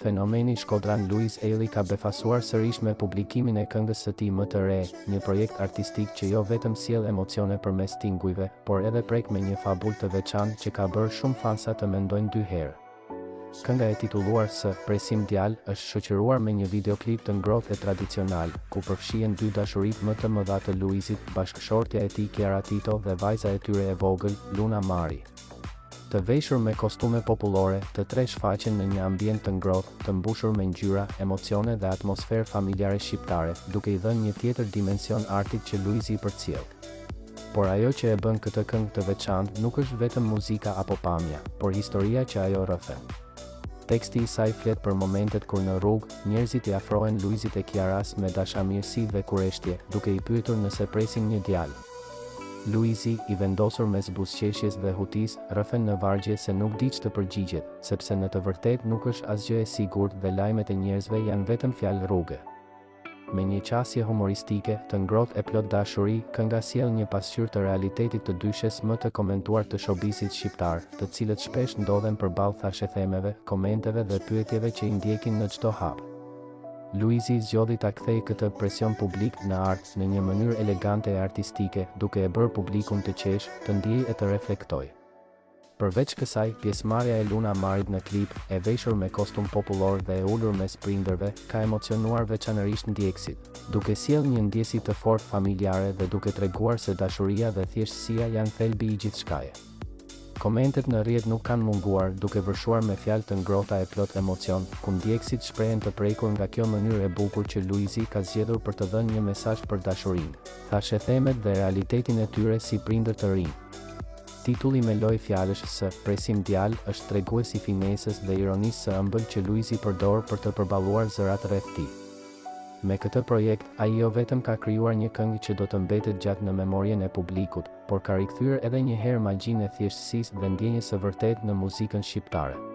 Fenomeni shkodran Luis Ailey ka befasuar sërish me publikimin e këngës së tij më të re, një projekt artistik që jo vetëm sjell emocione përmes tingujve, por edhe prek me një fabul të veçantë që ka bërë shumë fansa të mendojnë dy herë. Kënga e titulluar së Presim Djalë është shoqëruar me një videoklip të ngrohtë e tradicional, ku përfshihen dy dashuritë më të mëdha të Luisit, bashkëshortja e tij Kiara Tito dhe vajza e tyre e vogël, Luna Mari. Të veshur me kostume popullore, të tre shfaqen në një ambient të ngrohtë, të mbushur me ngjyra, emocione dhe atmosferë familjare shqiptare, duke i dhënë një tjetër dimension artit që Luisi i përcjell. Por ajo që e bën këtë këngë të veçantë nuk është vetëm muzika apo pamja, por historia që ajo rrëfen. Teksti i saj flet për momentet kur në rrugë, njerëzit i afrohen Luisit e Kiaras me dashamirësi dhe kureshtje, duke i pyetur nëse presin një djalë. Luisi, i vendosur mes buzëqeshjes dhe hutis, rrëfen në vargje se nuk di ç'të përgjigjet, sepse në të vërtetë nuk është asgjë e sigurt dhe lajmet e njerëzve janë vetëm fjalë rruge. Me një qasje humoristike, të ngrohtë e plot dashuri, kënga sjell një pasqyrë të realitetit të dyshes më të komentuar të showbizit shqiptar, të cilët shpesh ndodhen përballë thashethemeve, komenteve dhe pyetjeve që i ndjekin në çdo hap. Luisi zgjodhi ta kthejë këtë presion publik në art në një mënyrë elegante e artistike, duke e bërë publikun të qesh, të ndiejë e të reflektojë. Përveç kësaj, pjesëmarrja e Luna Marit në klip, e veshur me kostum popullor dhe e ulur mes prindërve, ka emocionuar veçanërisht ndjekësit, duke sjellë një ndjesi të fortë familjare dhe duke treguar se dashuria dhe thjeshtësia janë thelbi i gjithçkaje. Komentet në rrjet nuk kanë munguar, duke vërshuar me fjalë të ngrohta e plot emocion, ku ndjekësit shprehen të prekur nga kjo mënyrë e bukur që Luisi ka zgjedhur për të dhënë një mesazh për dashurinë, thashethemet dhe realitetin e tyre si prindër të rinj. Titulli me lojë fjalësh së Presim Djalë është tregues i finesës dhe ironisë së ëmbël që Luisi përdor për të përballuar zërat rreth tij. Me këtë projekt, ai jo vetëm ka krijuar një këngë që do të mbetet gjatë në memorien e publikut, por ka rikthyer edhe një herë magjinë e thjeshtësisë dhe ndjenjes së vërtetë në muzikën shqiptare.